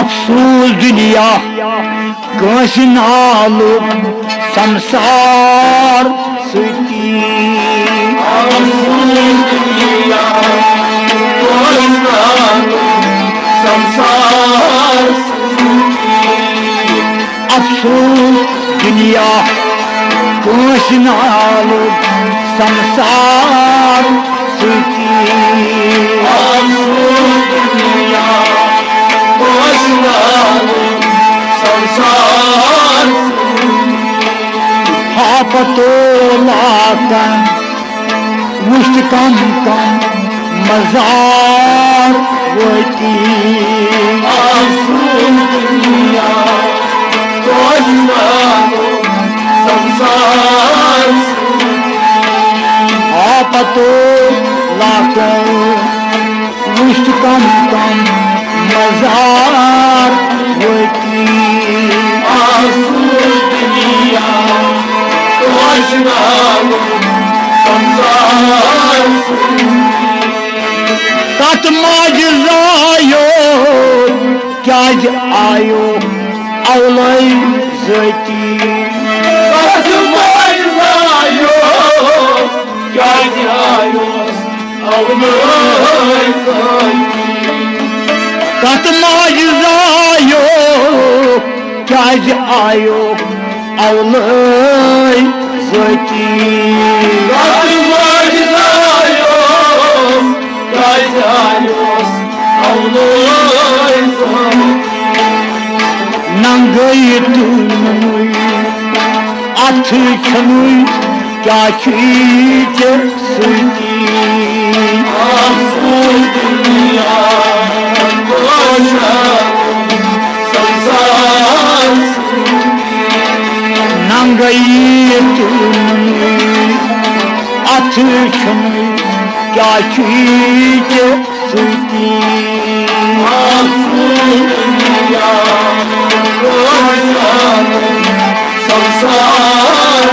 अफसूस दुनिया कांस नालुक संसार सती अफसूस दुनिया कांस नालुक संसार अफसूस दुनिया कांस नालुक संसार सती अफसूस दुनिया कांस नालुक संसार हापतो लाकन मुश्त कम कम मजार वती अफसूस दुनिया कांस नालुक संसार हापतो लाकन मुश्त कम कम मजार वती अफसूस दुनिया कांस नालुक संसार तत माजरायो क्या आयो अवलय जती तत माजरायो क्या आयो अवलय जती तत माजरायो क्या आयो अवलय जती तत माजरायो क्या आयो अवलय जती नंगई तुनुई अथ छनुई क्या चीज सती अफसूस दुनिया कांस नालुक संसार नंगई तुनुई अथ छनुई क्या चीज सती अफसूस दुनिया कांस नालुक संसार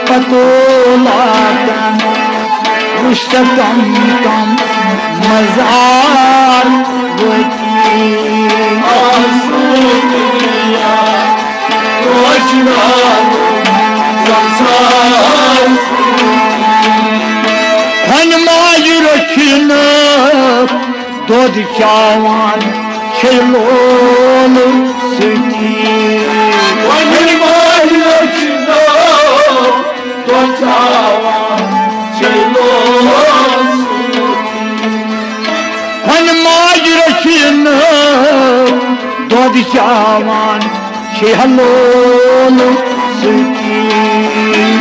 पतो लाकन मुश्त कम कम मजार वती अफसूस दुनिया कांस नालुक संसार हनुमाज रखन दोध चावान छिलोल सती हनुमान रखनो तो चावा चलो हनुमाज रखन दोध चावान छिलोल सती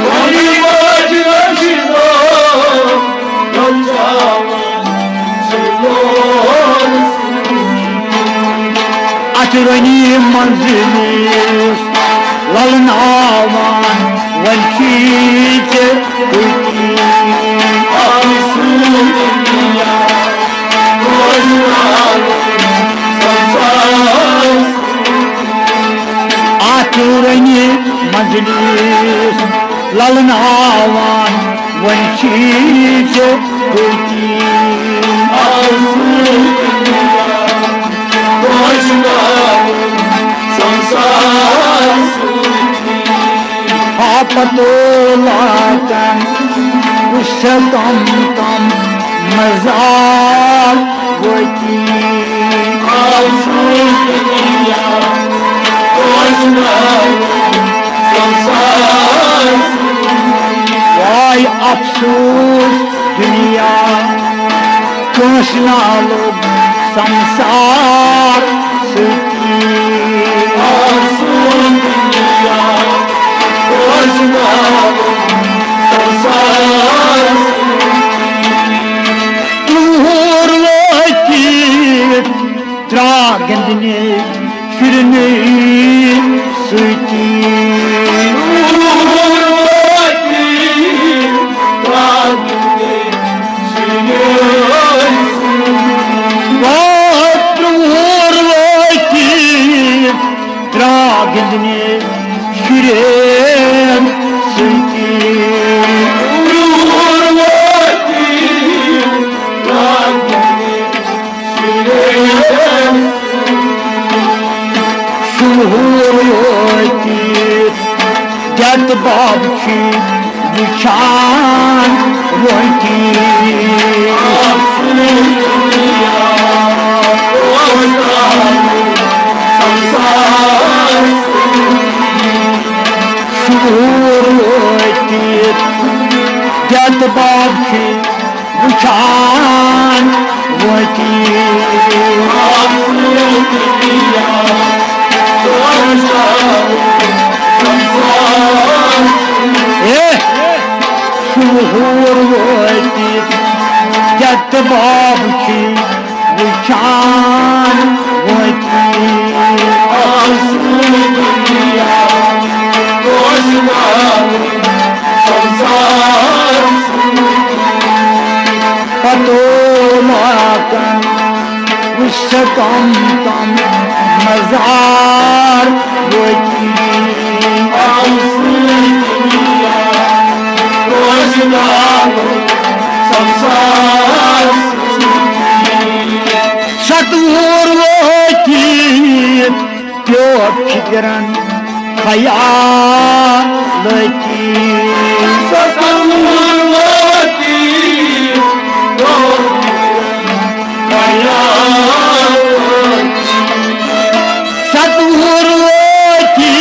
हनुमान रखनो तो चावा चलो अतरनी मंजिल ललनावान वंचीत होती अफसूस दुनिया कांस नालुक संसार अतरनी मंजिल ललनावान वंचीत होती अफसूस दुनिया कांस नालुक संसार हापतो लाकन उससे कम कम मजार वती अफसूस दुनिया कांस नालुक संसार वाय अफसूस दुनिया कांस नालुक संसार सती अफसूस दुनिया कांस नालुक संसार तुहर वती त्रागंदने फिरने सती त्रागंदने फिरेन सती Thank you. जत बाब छी वुछान रोटी शूर जत बाब छी वुछान रोटी शूर जत बाब छी वुछान पतो माकन उससे कम कम मजार वही सतूर वही त्यो फिक्रन खयाल की सतूर की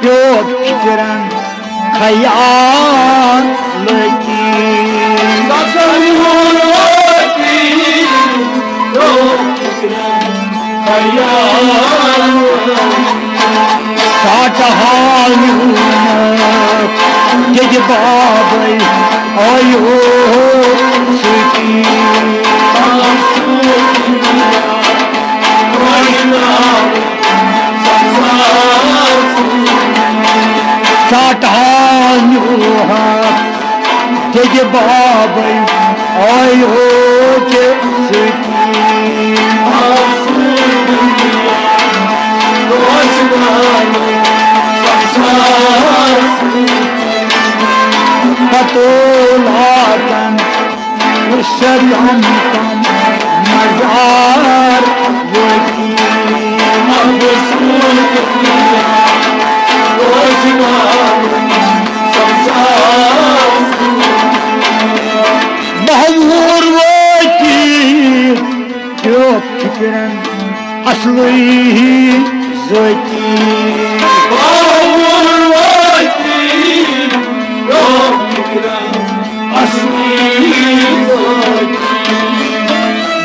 त्यो फिक्रन खयाल की साठ हाल जज बाब आयो सुखी साठ हाल जज बाब आयो सुखी पतो लातन उससे कम कम मजार वही बहुर वही जो फिक्रन असली ज़ती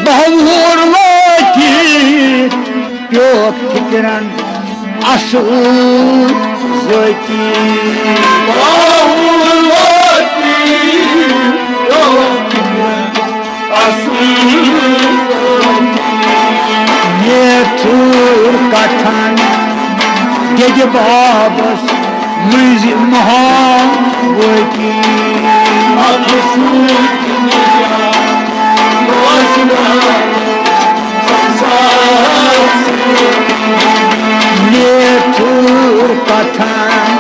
बहुर वही जो फिक्रन असल ज़ती ये थूर कथन जज बाबस मुझ महावती ये थूर कथन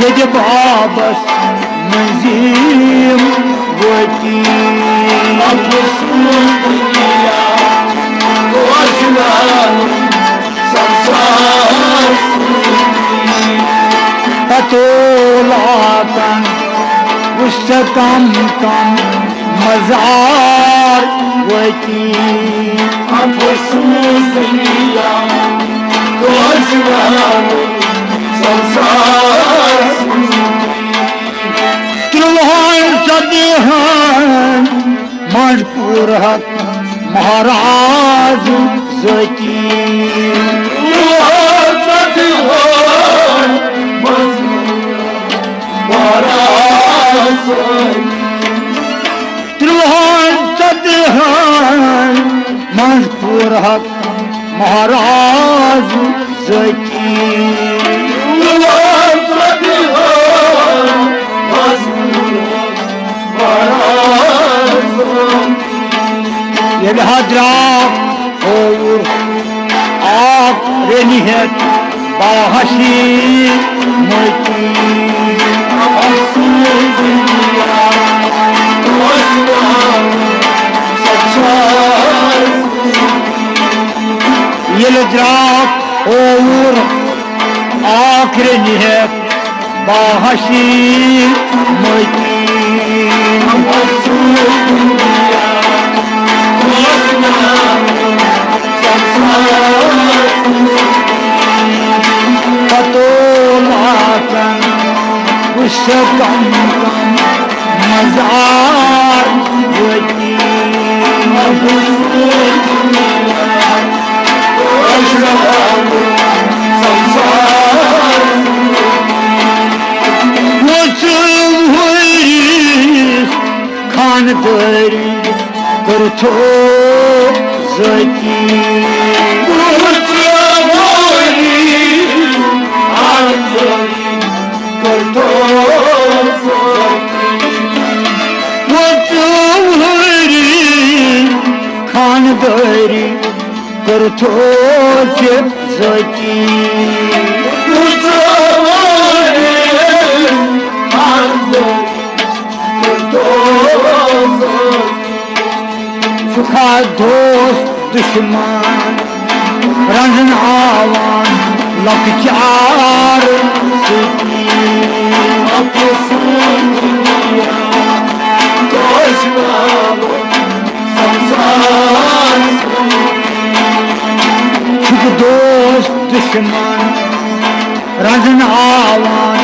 जज बाबस मुझ वती पतो लातन उससे कम कम मजार वती त्रिलोहन सदेहन मजपूर हक महाराज ज़ती त्रिलोहन सदेहन मजपूर हक महाराज ज़ती ये हजरात और आप रेनिहत बाहशी मोती ये हजरात और आखिर निहत बाहशी मोती पतोलाकन उससे कम कम मजार वती खानदारी करथो जकी खानदारी करथो जकी सुखा दोस्त दुश्मन रंजन आवान लकचार सुख दोस्त दुश्मन रंजन आवान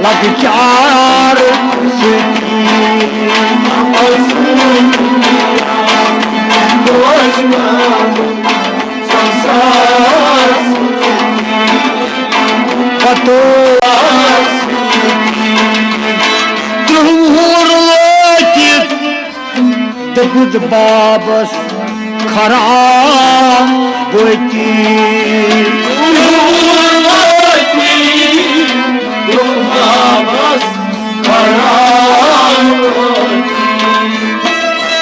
लकचार पतो त्रुहूर लोचित दपुद बाबस खराम बोती त्रुहूर लोचित दपुद बाबस खराम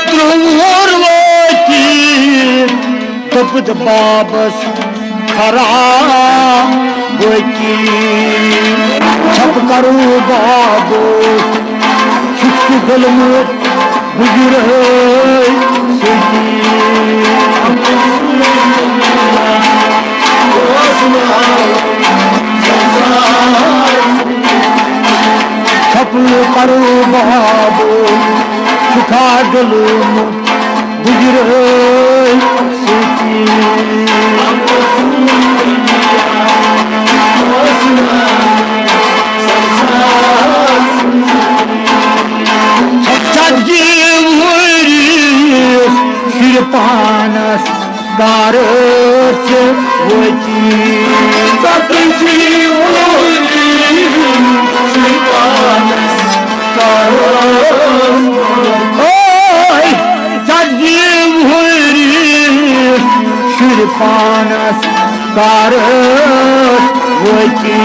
त्रुहूर लोचित दपुद बाबस खराम बोती छप करू बाबो छुटकी दिल में गुजर छप करू बाबो छुखा दिल में गुजर पानस कारच वती सतजी पानस कारच ओय सतजी शिर पानस कारच वती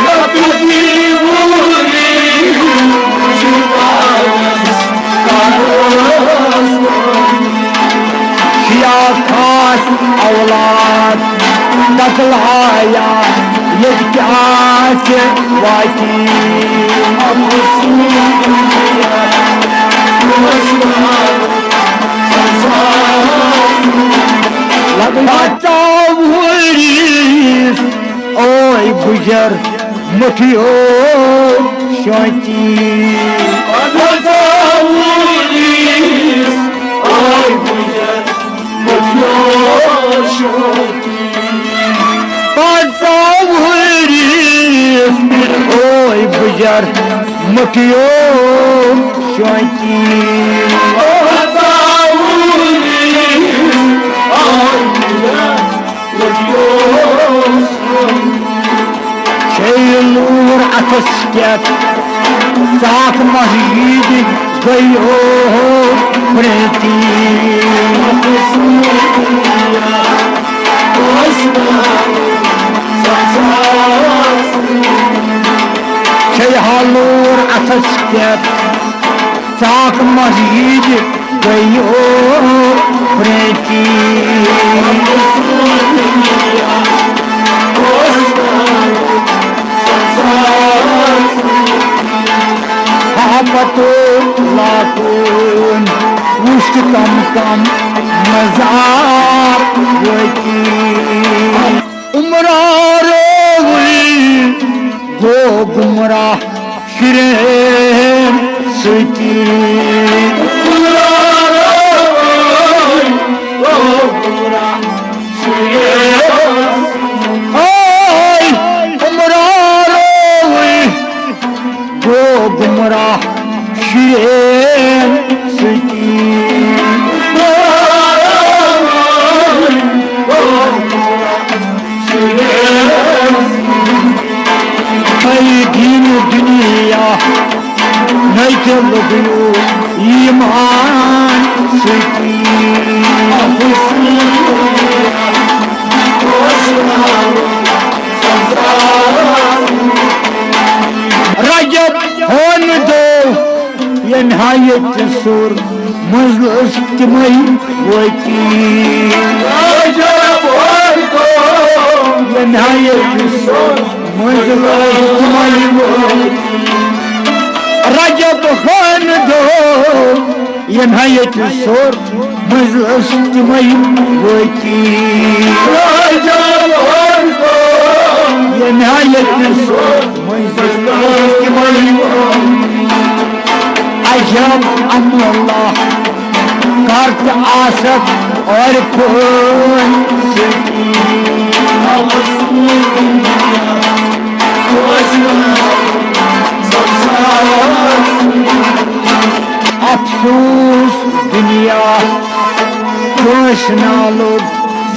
सतजी खास औलाद दखलाया ये क्या से वाकी ओय गुजर मुठियो शांति ओय गुजर मुठियो शांति शेलूर अथस्क्यत साथ मस्जिद गयो प्रीति शेलूर अथस्क्यत साथ मस्जिद गयो प्रीति पतो लाकुन उष्ट कम कम मजार वती उमरार हुई गो गुमराह सुर मजलस तिमई वकील रजब खान दो यनायत सुर मजलस तिमई वकील यनायत सुर मजलस तिमई अजब अल्लाह करत आसत और फोन अफसोस दुनिया खुश नालो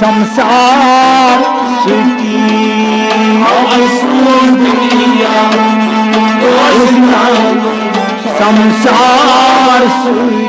संसार सुखी अफसोस दुनिया खुश नालो संसार सुखी